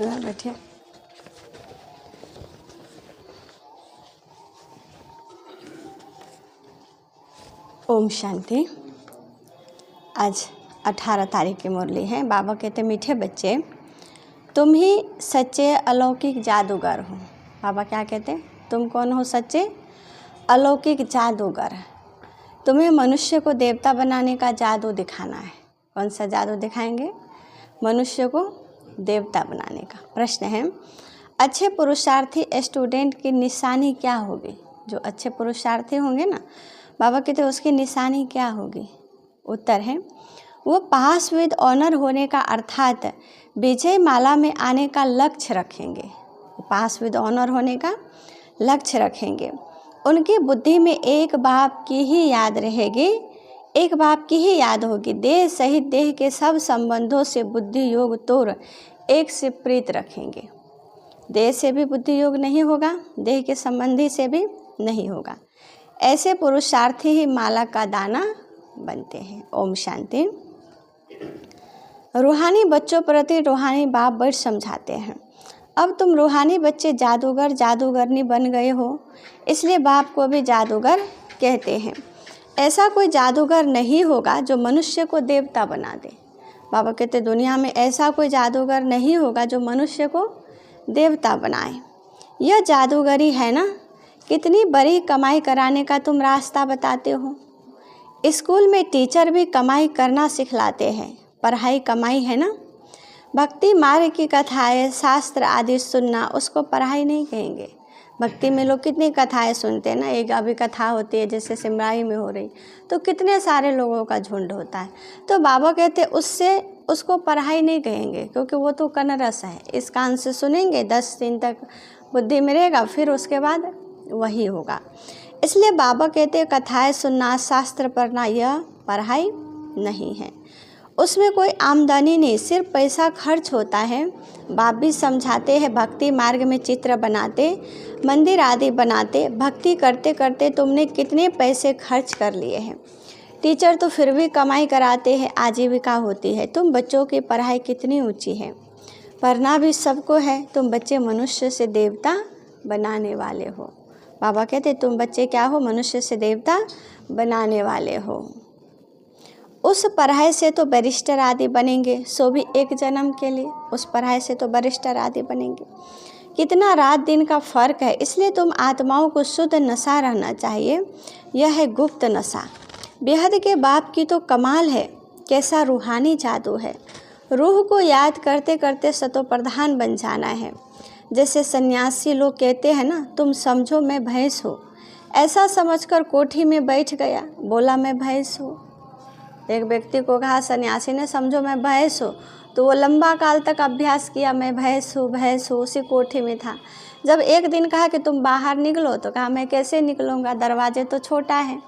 बैठिए। ओम शांति। आज 18 तारीख की मुरली है। बाबा कहते मीठे बच्चे, तुम ही सच्चे अलौकिक जादूगर हो। बाबा क्या कहते, तुम कौन हो? सच्चे अलौकिक जादूगर। तुम्हें मनुष्य को देवता बनाने का जादू दिखाना है। कौन सा जादू दिखाएंगे? मनुष्य को देवता बनाने का। प्रश्न है, अच्छे पुरुषार्थी स्टूडेंट की निशानी क्या होगी? जो अच्छे पुरुषार्थी होंगे ना, बाबा कहते उसकी निशानी क्या होगी? उत्तर है, वो पास विद ऑनर होने का अर्थात विजय माला में आने का लक्ष्य रखेंगे। पास विद ऑनर होने का लक्ष्य रखेंगे। उनकी बुद्धि में एक बाप की ही याद रहेगी, एक बाप की ही याद होगी। देह सहित देह के सब संबंधों से बुद्धि योग तोड़ एक से प्रीत रखेंगे। देह से भी बुद्धि योग नहीं होगा, देह के संबंधी से भी नहीं होगा। ऐसे पुरुषार्थी ही माला का दाना बनते हैं। ओम शांति। रूहानी बच्चों प्रति रूहानी बाप बड़ समझाते हैं। अब तुम रूहानी बच्चे जादूगर जादूगरनी बन गए हो, इसलिए बाप को भी जादूगर कहते हैं। ऐसा कोई जादूगर नहीं होगा जो मनुष्य को देवता बना दे। बाबा कहते दुनिया में ऐसा कोई जादूगर नहीं होगा जो मनुष्य को देवता बनाए। यह जादूगरी है ना। कितनी बड़ी कमाई कराने का तुम रास्ता बताते हो। स्कूल में टीचर भी कमाई करना सिखलाते हैं। पढ़ाई कमाई है ना। भक्ति मार्ग की कथाएं शास्त्र आदि सुनना, उसको पढ़ाई नहीं कहेंगे। भक्ति में लोग कितनी कथाएं सुनते हैं ना। एक अभी कथा होती है जैसे सिमराई में हो रही, तो कितने सारे लोगों का झुंड होता है। तो बाबा कहते उसको पढ़ाई नहीं कहेंगे, क्योंकि वो तो कनरस है। इस कान से सुनेंगे, 10 दिन तक बुद्धि में रहेगा, फिर उसके बाद वही होगा। इसलिए बाबा कहते कथाएं सुनना, शास्त्र पढ़ना, यह पढ़ाई नहीं है। उसमें कोई आमदनी नहीं, सिर्फ पैसा खर्च होता है। बाप भी समझाते हैं, भक्ति मार्ग में चित्र बनाते, मंदिर आदि बनाते, भक्ति करते करते तुमने कितने पैसे खर्च कर लिए हैं। टीचर तो फिर भी कमाई कराते हैं, आजीविका होती है। तुम बच्चों की पढ़ाई कितनी ऊंची है। पढ़ना भी सबको है। तुम बच्चे मनुष्य से देवता बनाने वाले हो। बाबा कहते तुम बच्चे क्या हो? मनुष्य से देवता बनाने वाले हो। उस पढ़ाई से तो बैरिस्टर आदि बनेंगे, सो भी एक जन्म के लिए। उस पढ़ाई से तो बैरिस्टर आदि बनेंगे। कितना रात दिन का फ़र्क है। इसलिए तुम आत्माओं को शुद्ध नशा रहना चाहिए। यह है गुप्त नशा। बेहद के बाप की तो कमाल है। कैसा रूहानी जादू है। रूह को याद करते करते सतो प्रधान बन जाना है। जैसे सन्यासी लोग कहते हैं ना, तुम समझो मैं भैंस हूँ। ऐसा समझकर कोठी में बैठ गया, बोला मैं भैंस हूँ। एक व्यक्ति को कहा सन्यासी ने, समझो मैं भैंस हूँ, तो वो लंबा काल तक अभ्यास किया, मैं भैंस हूँ भैंस हूँ, उसी कोठी में था। जब एक दिन कहा कि तुम बाहर निकलो, तो कहा मैं कैसे निकलूँगा, दरवाजे तो छोटा है,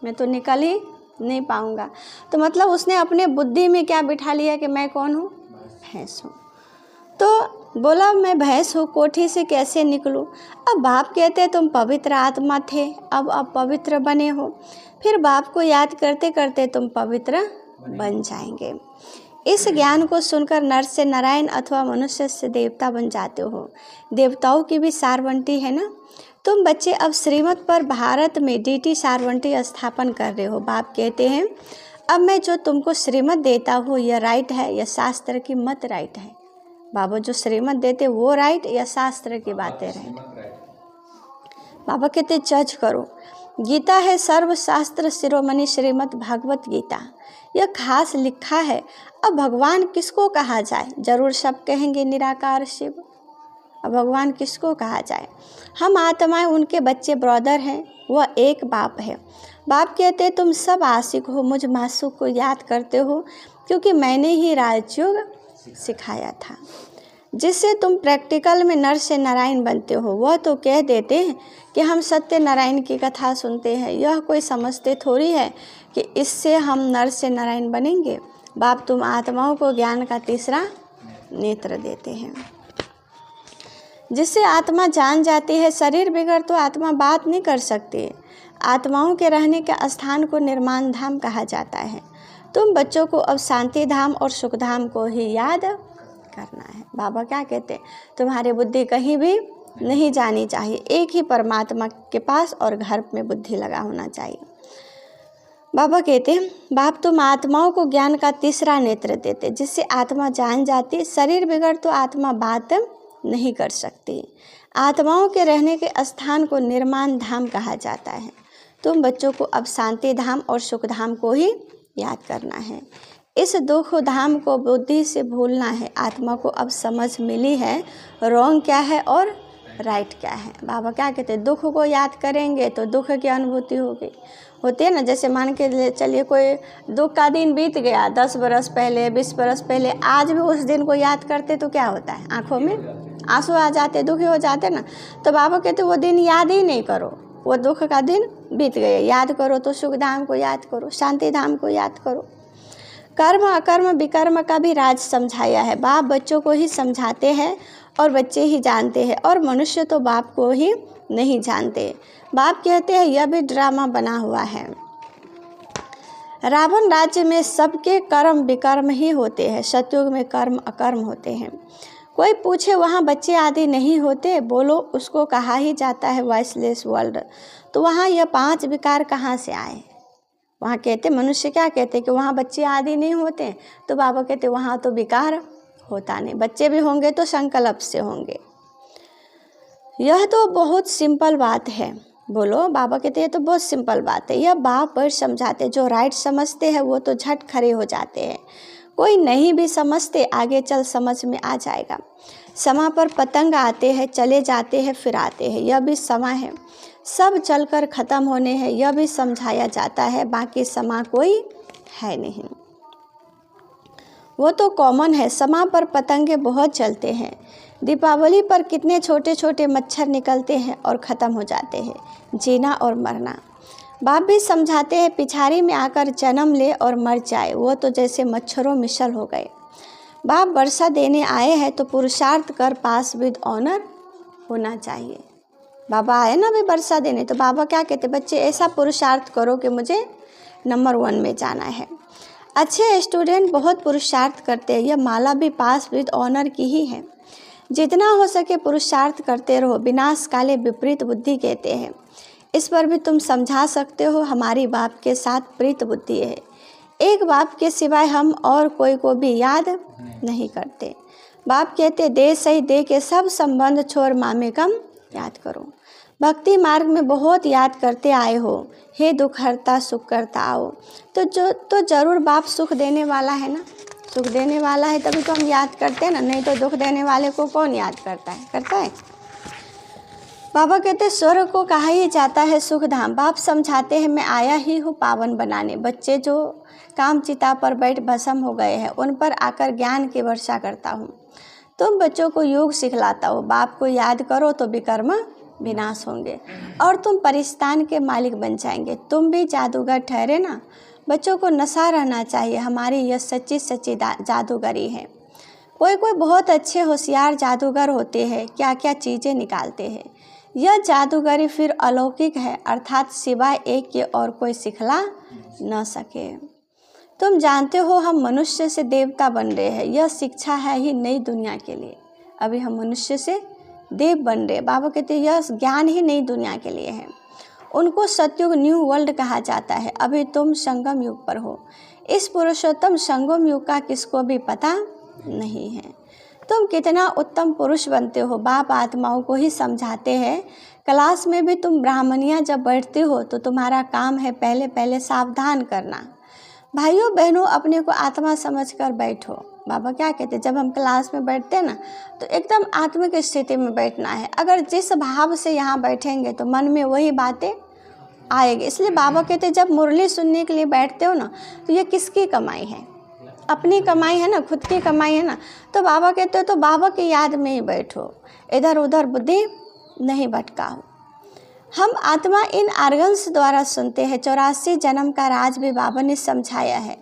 मैं तो निकल ही नहीं पाऊँगा। तो मतलब उसने अपने बुद्धि में क्या बिठा लिया कि मैं कौन हूँ? भैंस हूँ। तो बोला मैं भैंस हूँ, कोठी से कैसे निकलूँ। अब बाप कहते तुम पवित्र आत्मा थे, अब पवित्र बने हो। फिर बाप को याद करते करते तुम पवित्र बन जाएंगे। इस ज्ञान को सुनकर नर से नारायण अथवा मनुष्य से देवता बन जाते हो। देवताओं की भी सारवंटी है ना। तुम बच्चे अब श्रीमत पर भारत में डीटी सारवंटी स्थापन कर रहे हो। बाप कहते हैं अब मैं जो तुमको श्रीमत देता हूँ यह राइट है या शास्त्र की मत राइट है। बाबा जो श्रीमत देते वो राइट या शास्त्र की बातें राइट। बाबा कहते जज करो। गीता है सर्वशास्त्र शिरोमणि श्रीमद् भागवत गीता। यह खास लिखा है। अब भगवान किसको कहा जाए? जरूर सब कहेंगे निराकार शिव। अब भगवान किसको कहा जाए? हम आत्माएं उनके बच्चे ब्रदर हैं। वह एक बाप है। बाप कहते तुम सब आशिक हो, मुझ मासूक को याद करते हो, क्योंकि मैंने ही राजयोग सिखाया था, जिससे तुम प्रैक्टिकल में नर से नारायण बनते हो। वह तो कह देते हैं कि हम सत्य नारायण की कथा सुनते हैं। यह कोई समझते थोड़ी है कि इससे हम नर से नारायण बनेंगे। बाप तुम आत्माओं को ज्ञान का तीसरा नेत्र देते हैं, जिससे आत्मा जान जाती है। शरीर बिगड़ तो आत्मा बात नहीं कर सकती। आत्माओं के रहने के स्थान को निर्माण धाम कहा जाता है। तुम बच्चों को अब शांति धाम और सुख धाम को ही याद करना है। बाबा क्या कहते हैं, तुम्हारी बुद्धि कहीं भी नहीं जानी चाहिए, एक ही परमात्मा के पास और घर में बुद्धि लगा होना चाहिए। बाबा कहते हैं, बाप तुम आत्माओं को ज्ञान का तीसरा नेत्र देते, जिससे आत्मा जान जाती, शरीर बिगड़ तो आत्मा बात नहीं कर सकती। आत्माओं के रहने के स्थान को निर्माण धाम कहा जाता है। तुम बच्चों को अब शांति धाम और सुख धाम को ही याद करना है। इस दुख धाम को बुद्धि से भूलना है। आत्मा को अब समझ मिली है रॉन्ग क्या है और राइट क्या है। बाबा क्या कहते हैं, दुख को याद करेंगे तो दुख की अनुभूति होगी, होती है ना। जैसे मान के चलिए कोई दुख का दिन बीत गया 10 बरस पहले, 20 बरस पहले, आज भी उस दिन को याद करते तो क्या होता है, आंखों में आंसू आ जाते, दुखी हो जाते ना। तो बाबा कहते वो दिन याद ही नहीं करो, वो दुख का दिन बीत गया, याद करो तो सुख धाम को याद करो, शांति धाम को याद करो। कर्म अकर्म विकर्म का भी राज समझाया है। बाप बच्चों को ही समझाते हैं और बच्चे ही जानते हैं, और मनुष्य तो बाप को ही नहीं जानते। बाप कहते हैं यह भी ड्रामा बना हुआ है। रावण राज्य में सबके कर्म विकर्म ही होते हैं, सतयुग में कर्म अकर्म होते हैं। कोई पूछे वहाँ बच्चे आदि नहीं होते, बोलो उसको कहा ही जाता है वॉइसलेस वर्ल्ड। तो वहाँ यह 5 विकार कहाँ से आए। वहाँ कहते मनुष्य क्या कहते कि वहाँ बच्चे आदि नहीं होते, तो बाबा कहते वहाँ तो विकार होता नहीं, बच्चे भी होंगे तो संकल्प से होंगे। यह तो बहुत सिंपल बात है। बोलो, बाबा कहते हैं तो बहुत सिंपल बात है। यह बाप पर समझाते, जो राइट समझते हैं वो तो झट खड़े हो जाते हैं, कोई नहीं भी समझते आगे चल समझ में आ जाएगा। समा पर पतंग आते हैं, चले जाते हैं, फिर आते हैं, यह भी समा है। सब चलकर ख़त्म होने हैं, यह भी समझाया जाता है। बाकी समा कोई है नहीं, वो तो कॉमन है। समा पर पतंगे बहुत चलते हैं। दीपावली पर कितने छोटे छोटे मच्छर निकलते हैं और ख़त्म हो जाते हैं, जीना और मरना। बाप भी समझाते हैं, पिछाड़ी में आकर जन्म ले और मर जाए, वो तो जैसे मच्छरों मिसल हो गए। बाप वर्षा देने आए हैं तो पुरुषार्थ कर पास विद ऑनर होना चाहिए। बाबा आए ना भी वर्षा देने, तो बाबा क्या कहते, बच्चे ऐसा पुरुषार्थ करो कि मुझे नंबर 1 में जाना है। अच्छे स्टूडेंट बहुत पुरुषार्थ करते हैं, यह माला भी पास विद ऑनर की ही है। जितना हो सके पुरुषार्थ करते रहो, विनाश काले विपरीत बुद्धि कहते हैं। इस पर भी तुम समझा सकते हो, हमारी बाप के साथ प्रीत बुद्धि है। एक बाप के सिवाय हम और कोई को भी याद नहीं करते। बाप कहते दे सही दे के सब संबंध छोड़ मामे कम याद करो। भक्ति मार्ग में बहुत याद करते आए हो, हे दुख हरता सुख करता आओ। तो जरूर बाप सुख देने वाला है ना, सुख देने वाला है तभी तो हम याद करते हैं ना, नहीं तो दुख देने वाले को कौन याद करता है। बाबा कहते स्वर्ग को कहा ही जाता है सुख धाम। बाप समझाते हैं मैं आया ही हूँ पावन बनाने। बच्चे जो काम चिता पर बैठ भस्म हो गए हैं, उन पर आकर ज्ञान की वर्षा करता हूँ। तुम बच्चों को योग सिखलाता हो। बाप को याद करो तो विकर्म विनाश होंगे और तुम परिस्तान के मालिक बन जाएंगे। तुम भी जादूगर ठहरे ना। बच्चों को नशा रहना चाहिए, हमारी यह सच्ची सच्ची जादूगरी है। कोई कोई बहुत अच्छे होशियार जादूगर होते हैं, क्या क्या चीज़ें निकालते हैं। यह जादूगरी फिर अलौकिक है, अर्थात सिवाय एक के और कोई सिखला न सके। तुम जानते हो हम मनुष्य से देवता बन रहे हैं, यह शिक्षा है ही नई दुनिया के लिए। अभी हम मनुष्य से देव बन रहे। बाबा कहते हैं यह ज्ञान ही नई दुनिया के लिए है। उनको सतयुग न्यू वर्ल्ड कहा जाता है। अभी तुम संगम युग पर हो। इस पुरुषोत्तम संगम युग का किसको भी पता नहीं है। तुम कितना उत्तम पुरुष बनते हो। बाप आत्माओं को ही समझाते हैं। क्लास में भी तुम ब्राह्मणियाँ जब बैठते हो तो तुम्हारा काम है पहले पहले सावधान करना। भाइयों बहनों, अपने को आत्मा समझकर बैठो। बाबा क्या कहते, जब हम क्लास में बैठते हैं ना तो एकदम आत्मिक स्थिति में बैठना है। अगर जिस भाव से यहाँ बैठेंगे तो मन में वही बातें आएगी। इसलिए बाबा कहते जब मुरली सुनने के लिए बैठते हो ना तो ये किसकी कमाई है, अपनी कमाई है ना, खुद की कमाई है ना। तो बाबा कहते हो तो बाबा की याद में ही बैठो, इधर उधर बुद्धि नहीं भटकाओ। हम आत्मा इन आर्गन्स द्वारा सुनते हैं। 84 जन्म का राज भी बाबा ने समझाया है।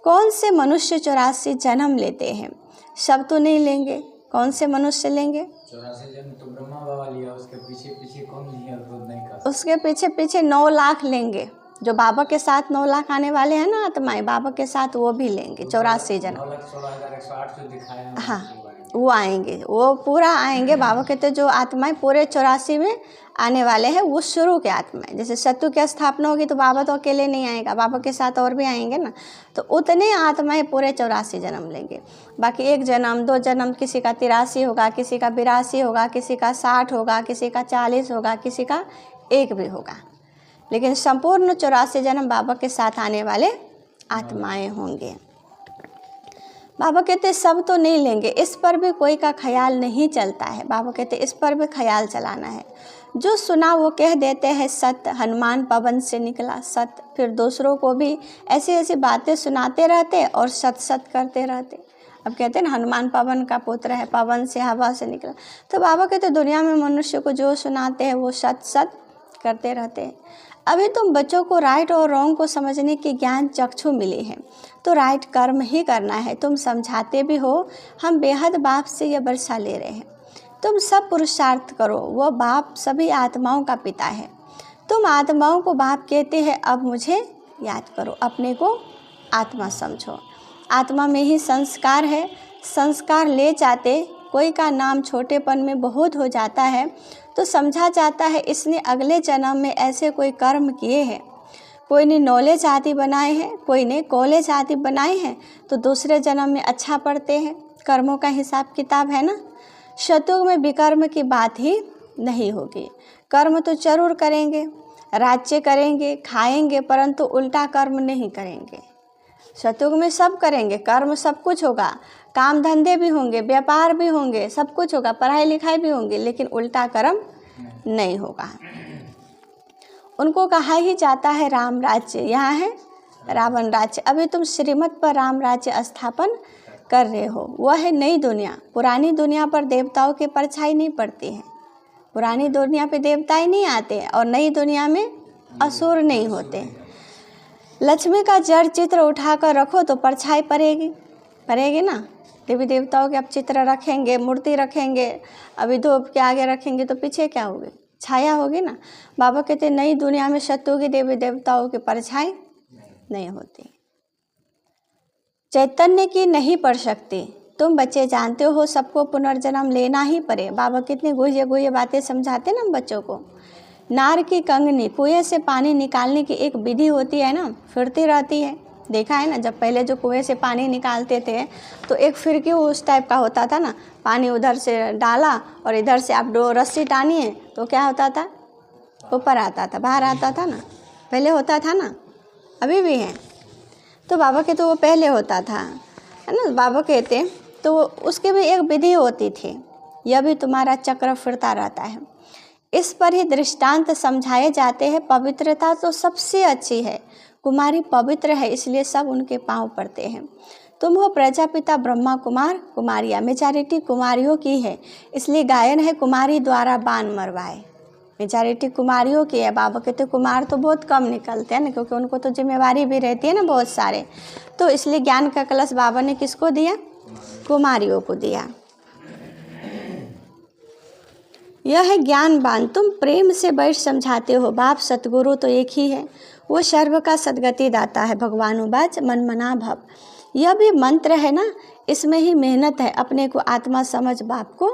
कौन से मनुष्य 84 जन्म लेते हैं, सब तो नहीं लेंगे। कौन से मनुष्य लेंगे? 84 जन्म तो ब्रह्मा बाबा लिया, उसके पीछे पीछे कौन लिया खुद नहीं कर। उसके पीछे पीछे 9 लाख लेंगे, जो बाबा के साथ 9 लाख आने वाले हैं ना आत्माएं, बाबा के साथ वो भी लेंगे 84 जन्म। 9,16,108 जो दिखाए हैं हाँ, वो आएंगे, वो पूरा आएंगे। बाबा कहते जो आत्माएं पूरे 84 में आने वाले हैं, वो शुरू के आत्माएं। जैसे सत्तू की स्थापना होगी तो बाबा तो अकेले नहीं आएगा, बाबा के साथ और भी आएंगे ना, तो उतने आत्माएं पूरे 84 जन्म लेंगे। बाकी 1 जन्म 2 जन्म, किसी का 83 होगा, किसी का 82 होगा, किसी का 60 होगा, किसी का 40 होगा, किसी का 1 भी होगा, लेकिन संपूर्ण 84 जन्म बाबा के साथ आने वाले आत्माएं होंगे। बाबा कहते सब तो नहीं लेंगे, इस पर भी कोई का ख्याल नहीं चलता है। बाबा कहते इस पर भी ख्याल चलाना है। जो सुना वो कह देते हैं सत्य, हनुमान पवन से निकला सत्य। फिर दूसरों को भी ऐसी ऐसी बातें सुनाते रहते और सत सत करते रहते। अब कहते हैं ना हनुमान पवन का पुत्र है, पवन से हवा से निकला। तो बाबा कहते दुनिया में मनुष्य को जो सुनाते हैं वो सत सत करते रहते हैं। अभी तुम बच्चों को राइट और रॉन्ग को समझने की ज्ञान चक्षु मिली है, तो राइट कर्म ही करना है। तुम समझाते भी हो, हम बेहद बाप से यह वर्षा ले रहे हैं। तुम सब पुरुषार्थ करो, वह बाप सभी आत्माओं का पिता है। तुम आत्माओं को बाप कहते हैं, अब मुझे याद करो, अपने को आत्मा समझो। आत्मा में ही संस्कार है, संस्कार ले जाते कोई का नाम छोटेपन में बहुत हो जाता है तो समझा जाता है इसने अगले जन्म में ऐसे कोई कर्म किए हैं। कोई ने नॉलेज आदि बनाए हैं, कोई ने कॉलेज आदि बनाए हैं, तो दूसरे जन्म में अच्छा पढ़ते हैं। कर्मों का हिसाब किताब है ना। शतयुग में विकर्म की बात ही नहीं होगी। कर्म तो जरूर करेंगे, राज्य करेंगे, खाएंगे, परंतु उल्टा कर्म नहीं करेंगे। सतयुग में सब करेंगे, कर्म सब कुछ होगा, काम धंधे भी होंगे, व्यापार भी होंगे, सब कुछ होगा, पढ़ाई लिखाई भी होंगी, लेकिन उल्टा कर्म नहीं होगा। उनको कहा ही जाता है राम राज्य, यहाँ है रावण राज्य। अभी तुम श्रीमत पर राम राज्य स्थापन कर रहे हो, वह है नई दुनिया। पुरानी दुनिया पर देवताओं की परछाई नहीं पड़ती है। पुरानी दुनिया पे देवता ही नहीं आते और नई दुनिया में असुर नहीं होते। लक्ष्मी का जड़ चित्र उठाकर रखो तो परछाई पड़ेगी ना। देवी देवताओं के अब चित्र रखेंगे, मूर्ति रखेंगे, अभी धूप के आगे रखेंगे तो पीछे क्या होगी, छाया होगी ना। बाबा कहते नई दुनिया में शत्रु की देवी देवताओं की परछाई नहीं होती। चैतन्य की नहीं पड़ सकती। तुम बच्चे जानते हो सबको पुनर्जन्म लेना ही पड़े। बाबा कितनी गुह्य बातें समझाते ना बच्चों को। नार की कंगनी, कुएं से पानी निकालने की एक विधि होती है ना, फिरती रहती है। देखा है ना, जब पहले जो कुएं से पानी निकालते थे तो एक फिरकी उस टाइप का होता था ना, पानी उधर से डाला और इधर से आप रस्सी टानिए तो क्या होता था, ऊपर आता था, बाहर आता था ना, पहले होता था ना, अभी भी है। तो बाबा के तो वो पहले होता था, है ना। बाबा कहते तो उसकी भी एक विधि होती थी। यह भी तुम्हारा चक्र फिरता रहता है। इस पर ही दृष्टांत समझाए जाते हैं। पवित्रता तो सबसे अच्छी है। कुमारी पवित्र है, इसलिए सब उनके पांव पड़ते हैं। तुम हो प्रजापिता ब्रह्मा कुमार, कुमारियाँ। मेजॉरिटी कुमारियों की है, इसलिए गायन है कुमारी द्वारा बाण मरवाए। मेजॉरिटी कुमारियों की है। बाबा कहते कुमार तो बहुत कम निकलते हैं ना, क्योंकि उनको तो जिम्मेवारी भी रहती है ना बहुत सारे, तो इसलिए ज्ञान का कलश बाबा ने किसको दिया, कुमारियों को दिया। यह है ज्ञान बाण, तुम प्रेम से बैठ समझाते हो। बाप सतगुरु तो एक ही है, वो सर्व का सदगति दाता है। भगवानुवाच मन मना भव, यह भी मंत्र है ना, इसमें ही मेहनत है। अपने को आत्मा समझ बाप को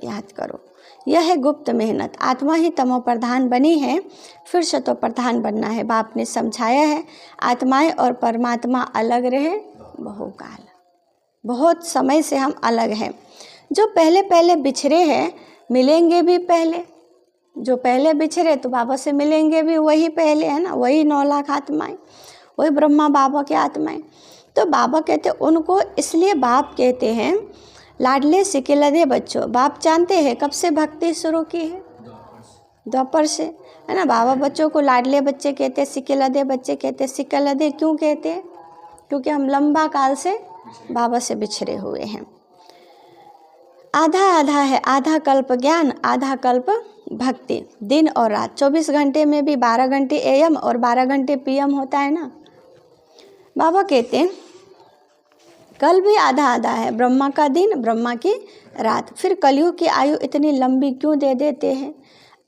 याद करो। यह है गुप्त मेहनत। आत्मा ही तमो प्रधान बनी है, फिर शतो प्रधान बनना है। बाप ने समझाया है आत्माएं और परमात्मा अलग रहे बहुकाल, बहुत समय से हम अलग हैं। जो पहले पहले बिछड़े हैं मिलेंगे भी पहले। जो पहले बिछड़े तो बाबा से मिलेंगे भी वही पहले, है ना। वही 9 लाख आत्माएं, वही ब्रह्मा बाबा की आत्माएं। तो बाबा कहते उनको इसलिए बाप कहते हैं लाडले सिकेलदे बच्चों। बाप जानते हैं कब से भक्ति शुरू की है, द्वापर से, है ना। बाबा बच्चों को लाडले बच्चे कहते, सिकेलदे बच्चे कहते। सिकेलदे क्यों कहते हैं, क्योंकि हम लंबा काल से बाबा से बिछड़े हुए हैं। आधा आधा है, आधा कल्प ज्ञान, आधा कल्प भक्ति। दिन और रात 24 घंटे में भी 12 घंटे एएम और 12 घंटे पीएम होता है ना। बाबा कहते हैं कल भी आधा आधा है, ब्रह्मा का दिन ब्रह्मा की रात। फिर कलयुग की आयु इतनी लंबी क्यों दे देते हैं।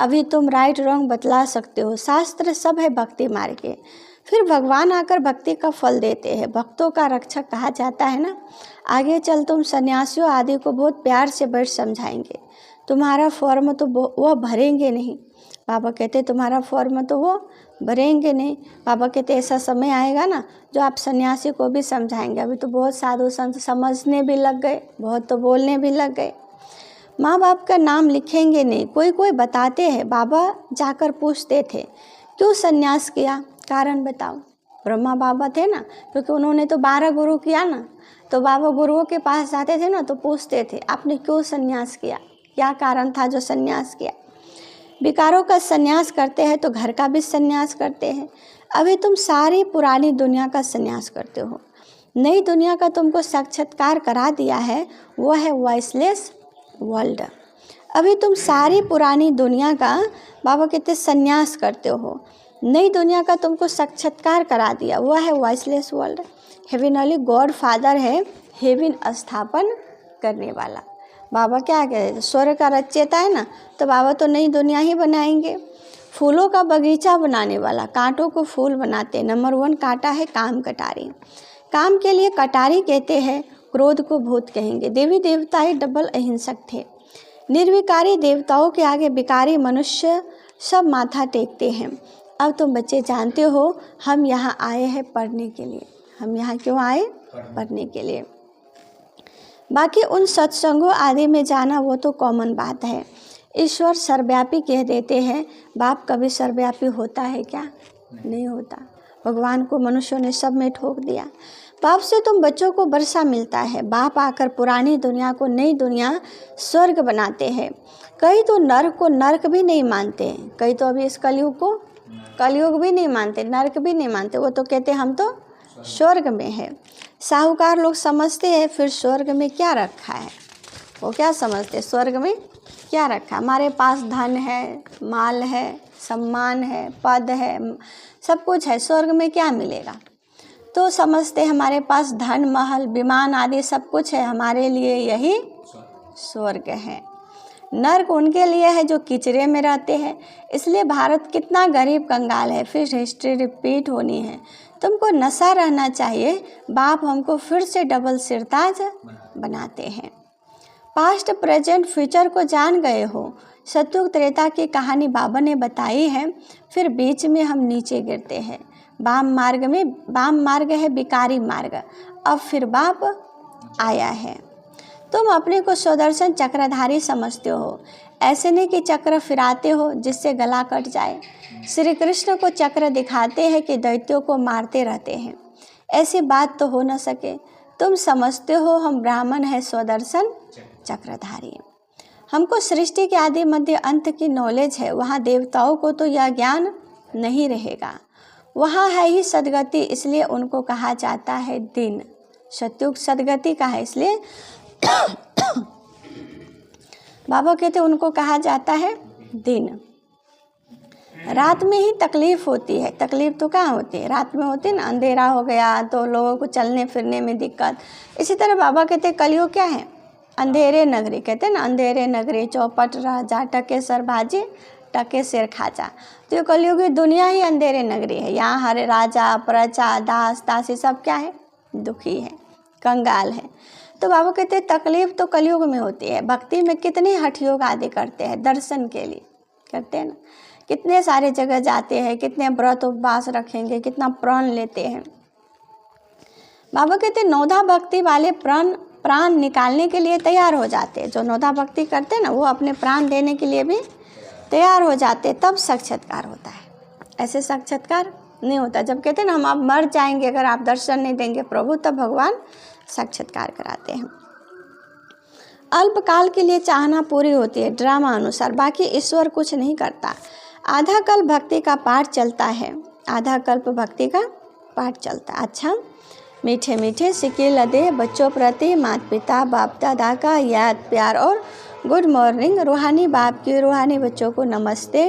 अभी तुम राइट रॉन्ग बतला सकते हो। शास्त्र सब है भक्ति मार्ग के। फिर भगवान आकर भक्ति का फल देते हैं। भक्तों का रक्षक कहा जाता है ना। आगे चल तुम सन्यासियों आदि को बहुत प्यार से बैठ समझाएंगे। तुम्हारा फॉर्म तो वो भरेंगे नहीं। बाबा कहते तुम्हारा फॉर्म तो वो भरेंगे नहीं। बाबा कहते ऐसा समय आएगा ना जो आप सन्यासी को भी समझाएंगे। अभी तो बहुत साधु संत समझने भी लग गए, बहुत तो बोलने भी लग गए। माँ बाप का नाम लिखेंगे नहीं। कोई कोई बताते हैं बाबा जाकर पूछते थे क्यों सन्यास किया, कारण बताओ। ब्रह्मा बाबा थे ना, क्योंकि उन्होंने तो 12 गुरु किया ना, तो बाबा गुरुओं के पास जाते थे ना तो पूछते थे आपने क्यों सन्यास किया, क्या कारण था जो सन्यास किया। विकारों का सन्यास करते हैं तो घर का भी सन्यास करते हैं। अभी तुम सारी पुरानी दुनिया का सन्यास करते हो। नई दुनिया का तुमको साक्षात्कार करा दिया है, वो है वॉइसलेस वर्ल्ड। अभी तुम सारी पुरानी दुनिया का बाबा कहते सन्यास करते हो। नई दुनिया का तुमको साक्षात्कार करा दिया, वह है वॉइसलेस वर्ल्ड। हेविनली गॉड फादर है, हेविन स्थापन करने वाला। बाबा क्या कहते हैं, स्वर्ग का रचयिता है ना, तो बाबा तो नई दुनिया ही बनाएंगे। फूलों का बगीचा बनाने वाला, कांटों को फूल बनाते। नंबर 1 कांटा है काम कटारी। काम के लिए कटारी कहते हैं, क्रोध को भूत कहेंगे। देवी देवताएं डबल अहिंसक थे। निर्विकारी देवताओं के आगे विकारी मनुष्य सब माथा टेकते हैं। अब तुम बच्चे जानते हो हम यहाँ आए हैं पढ़ने के लिए। हम यहाँ क्यों आए, पढ़ने के लिए। बाकी उन सत्संगों आदि में जाना वो तो कॉमन बात है। ईश्वर सर्वव्यापी कह देते हैं, बाप कभी सर्वव्यापी होता है क्या, नहीं होता। भगवान को मनुष्यों ने सब में ठोक दिया। बाप से तुम बच्चों को वर्षा मिलता है। बाप आकर पुरानी दुनिया को नई दुनिया स्वर्ग बनाते हैं। कई तो नर्क को नर्क भी नहीं मानते, कई तो अभी इस कलयुग को कलयुग भी नहीं मानते, नर्क भी नहीं मानते। वो तो कहते हम तो स्वर्ग में है। साहूकार लोग समझते हैं फिर स्वर्ग में क्या रखा है। वो क्या समझते, स्वर्ग में क्या रखा, हमारे पास धन है, माल है, सम्मान है, पद है, सब कुछ है, स्वर्ग में क्या मिलेगा। तो समझते हमारे पास धन, महल, विमान आदि सब कुछ है, हमारे लिए यही स्वर्ग है। नर्क उनके लिए है जो कीचड़े में रहते हैं। इसलिए भारत कितना गरीब कंगाल है। फिर हिस्ट्री रिपीट होनी है। तुमको नशा रहना चाहिए। बाप हमको फिर से डबल सिरताज बनाते हैं। पास्ट, प्रेजेंट, फ्यूचर को जान गए हो। सतयुग त्रेता की कहानी बाबा ने बताई है। फिर बीच में हम नीचे गिरते हैं। वाम मार्ग है विकारी मार्ग। अब फिर बाप आया है। तुम अपने को सुदर्शन चक्रधारी समझते हो। ऐसे नहीं कि चक्र फिराते हो जिससे गला कट जाए। श्री कृष्ण को चक्र दिखाते हैं कि दैत्यों को मारते रहते हैं। ऐसी बात तो हो न सके। तुम समझते हो हम ब्राह्मण हैं सुदर्शन चक्रधारी। हमको सृष्टि के आदि मध्य अंत की नॉलेज है। वहाँ देवताओं को तो यह ज्ञान नहीं रहेगा। वहाँ है ही सदगति, इसलिए उनको कहा जाता है दिन। सतयुग सदगति का है, इसलिए बाबा कहते उनको कहा जाता है दिन। रात में ही तकलीफ होती है। तकलीफ तो कहाँ होती है, रात में होती है ना। अंधेरा हो गया तो लोगों को चलने फिरने में दिक्कत। इसी तरह बाबा कहते कलयुग क्या है, अंधेरे नगरी। कहते हैं ना, अंधेरे नगरी चौपट राजा टके सर भाजी टके सिर खाजा। तो ये कलयुग की दुनिया ही अंधेरे नगरी है। यहाँ हर राजा प्रजा दास दासी सब क्या है, दुखी है, कंगाल है। तो बाबा कहते हैं तकलीफ तो कलयुग में होती है। भक्ति में कितने हठ योग आदि करते हैं, दर्शन के लिए करते हैं ना। कितने सारे जगह जाते हैं, कितने व्रत उपवास रखेंगे, कितना प्राण लेते हैं। बाबा कहते हैं नौधा भक्ति वाले प्राण निकालने के लिए तैयार हो जाते हैं। जो नौधा भक्ति करते हैं ना, वो अपने प्राण देने के लिए भी तैयार हो जाते हैं, तब साक्षात्कार होता है। ऐसे साक्षात्कार नहीं होता। जब कहते हैं ना हम अब मर जाएंगे अगर आप दर्शन नहीं देंगे प्रभु, तब भगवान साक्षात्कार कराते हैं। अल्पकाल के लिए चाहना पूरी होती है ड्रामा अनुसार, बाकी ईश्वर कुछ नहीं करता। आधा कल्प भक्ति का पाठ चलता है, आधा कल्प भक्ति का पाठ चलता है। अच्छा, मीठे मीठे सिक्के लदे बच्चों प्रति माता पिता बाप दादा का याद प्यार और गुड मॉर्निंग। रूहानी बाप के रूहानी बच्चों को नमस्ते।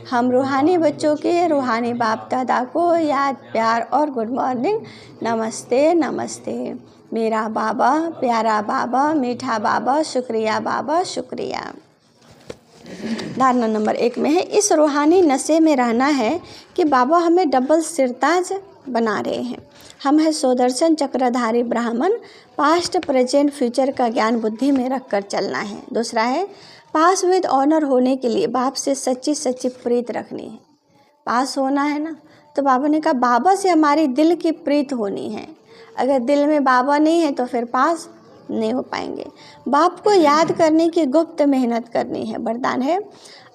हम रूहानी बच्चों के रूहानी बाप दादा को याद प्यार और गुड मॉर्निंग। नमस्ते नमस्ते। मेरा बाबा, प्यारा बाबा, मीठा बाबा, शुक्रिया बाबा, शुक्रिया। धारणा नंबर 1 में है, इस रूहानी नशे में रहना है कि बाबा हमें डबल सिरताज बना रहे हैं। हम है सुदर्शन चक्रधारी ब्राह्मण, पास्ट प्रेजेंट फ्यूचर का ज्ञान बुद्धि में रखकर चलना है। दूसरा है, पास विद ऑनर होने के लिए बाप से सच्ची सच्ची प्रीत रखनी है। पास होना है ना, तो बाबा ने कहा बाबा से हमारी दिल की प्रीत होनी है। अगर दिल में बाबा नहीं है तो फिर पास नहीं हो पाएंगे। बाप को याद करने की गुप्त मेहनत करनी है। वरदान है,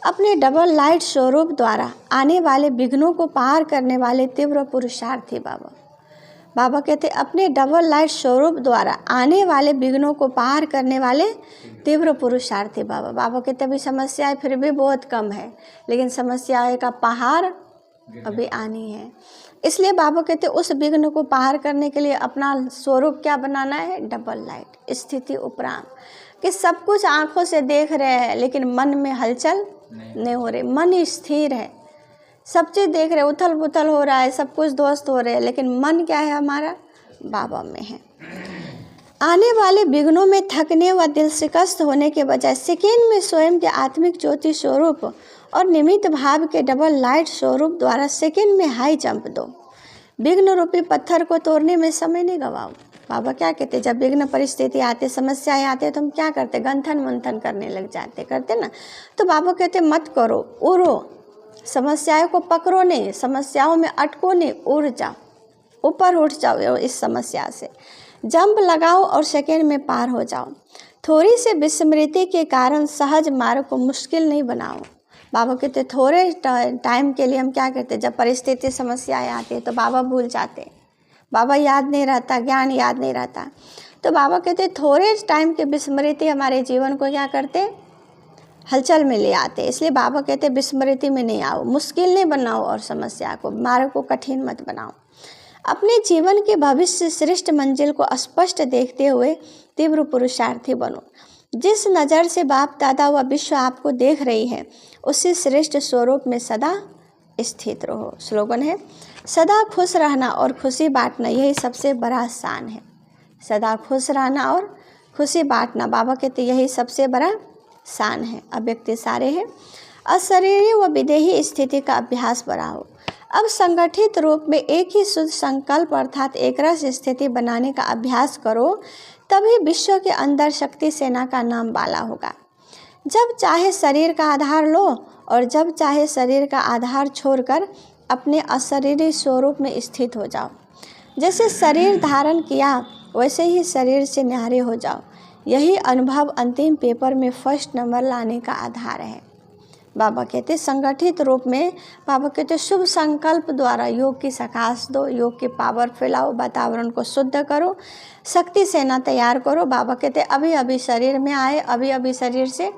अपने डबल लाइट स्वरूप द्वारा आने वाले विघ्नों को पार करने वाले तीव्र पुरुषार्थी बाबा। बाबा कहते अपने डबल लाइट स्वरूप द्वारा आने वाले विघ्नों को पार करने वाले तीव्र पुरुषार्थी बाबा। बाबा कहते अभी समस्याएं फिर भी बहुत कम है, लेकिन समस्याएं का पहाड़ अभी आनी है। इसलिए बाबा कहते उस विघ्न को पार करने के लिए अपना स्वरूप क्या बनाना है, डबल लाइट स्थिति उपराम, कि सब कुछ आंखों से देख रहे हैं लेकिन मन में हलचल नहीं हो रही। मन स्थिर है, सब चीज़ देख रहे, उथल पुथल हो रहा है, सब कुछ ध्वस्त हो रहे हैं, लेकिन मन क्या है हमारा, बाबा में है। आने वाले विघ्नों में थकने व दिल शिकस्त होने के बजाय सेकेंड में स्वयं के आत्मिक ज्योति स्वरूप और निमित्त भाव के डबल लाइट स्वरूप द्वारा सेकेंड में हाई जंप दो। विघ्न रूपी पत्थर को तोड़ने में समय नहीं गवाओ। बाबा क्या कहते, जब विघ्न परिस्थिति आते, समस्याएं आते, तो हम क्या करते, गंथन मंथन करने लग जाते, करते ना। तो बाबा कहते मत करो, उड़ो, समस्याओं को पकड़ो नहीं, समस्याओं में अटको नहीं, उड़ जाओ, ऊपर उठ जाओ इस समस्या से, जंप लगाओ और सेकेंड में पार हो जाओ। थोड़ी से विस्मृति के कारण सहज मार्ग को मुश्किल नहीं बनाओ। बाबा कहते थोड़े टाइम के लिए हम क्या करते, जब परिस्थिति समस्याएं आती है तो बाबा भूल जाते, बाबा याद नहीं रहता, ज्ञान याद नहीं रहता। तो बाबा कहते थोड़े टाइम के विस्मृति हमारे जीवन को क्या करते, हलचल में ले आते। इसलिए बाबा कहते विस्मृति में नहीं आओ, मुश्किल नहीं बनाओ और समस्या को, मार्ग को कठिन मत बनाओ। अपने जीवन के भविष्य श्रेष्ठ मंजिल को स्पष्ट देखते हुए तीव्र पुरुषार्थी बनो। जिस नज़र से बाप दादा व विश्व आपको देख रही है, उसी श्रेष्ठ स्वरूप में सदा स्थित रहो। स्लोगन है, सदा खुश रहना और खुशी बांटना, यही सबसे बड़ा शान है। सदा खुश रहना और खुशी बांटना, बाबा कहते यही सबसे बड़ा शान है। अव्यक्त सारे हैं, अशरीरी व विदेही स्थिति का अभ्यास बढ़ाओ। अब संगठित रूप में एक ही शुद्ध संकल्प अर्थात एक रस स्थिति बनाने का अभ्यास करो, तभी विश्व के अंदर शक्ति सेना का नाम बाला होगा। जब चाहे शरीर का आधार लो और जब चाहे शरीर का आधार छोड़कर अपने अशरीरी स्वरूप में स्थित हो जाओ। जैसे शरीर धारण किया वैसे ही शरीर से न्यारे हो जाओ। यही अनुभव अंतिम पेपर में फर्स्ट नंबर लाने का आधार है। बाबा कहते संगठित रूप में, बाबा कहते शुभ संकल्प द्वारा योग की सकाश दो, योग की पावर फैलाओ, वातावरण को शुद्ध करो, शक्ति सेना तैयार करो। बाबा कहते अभी अभी शरीर में आए, अभी अभी शरीर से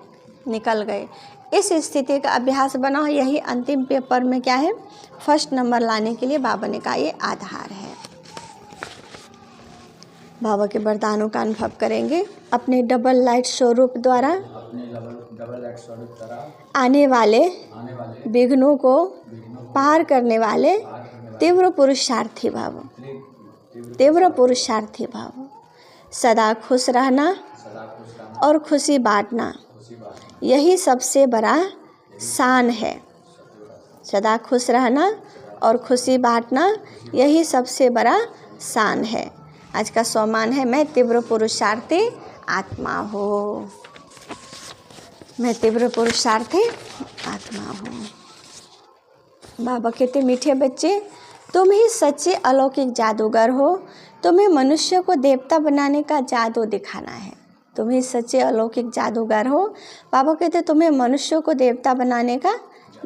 निकल गए, इस स्थिति का अभ्यास बनाओ। यही अंतिम पेपर में क्या है, फर्स्ट नंबर लाने के लिए बाबा ने कहा ये आधार है। बाबा के वरदानों का अनुभव करेंगे। अपने डबल लाइट स्वरूप द्वारा आने वाले विघ्नों को पार करने वाले तीव्र पुरुषार्थी भाव, तीव्र पुरुषार्थी भाव। सदा खुश रहना और खुशी बांटना, यही सबसे बड़ा शान है। सदा खुश रहना और खुशी बांटना, यही सबसे बड़ा शान है। आज का सम्मान है, मैं तीव्र पुरुषार्थी आत्मा हूँ, मैं तीव्र पुरुषार्थी आत्मा हूँ। बाबा कहते मीठे बच्चे, तुम ही सच्चे अलौकिक जादूगर हो। तुम्हें मनुष्य को देवता बनाने का जादू दिखाना है। तुम ही सच्चे अलौकिक जादूगर हो। बाबा कहते तुम्हें मनुष्यों को देवता बनाने का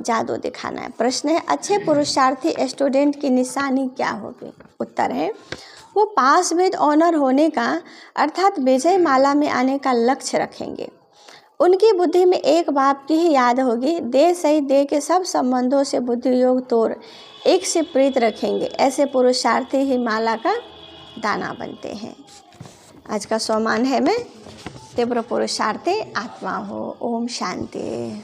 जादू दिखाना है। प्रश्न है, अच्छे पुरुषार्थी स्टूडेंट की निशानी क्या होगी? उत्तर है, वो पास विद ऑनर होने का अर्थात विजय माला में आने का लक्ष्य रखेंगे। उनकी बुद्धि में एक बाप की ही याद होगी, देह सहित देह के सब संबंधों से बुद्धि योग तोड़ एक से प्रीत रखेंगे। ऐसे पुरुषार्थी ही माला का दाना बनते हैं। आज का सम्मान है, मैं तीव्र पुरुषार्थी आत्मा हूँ। ओम शांति।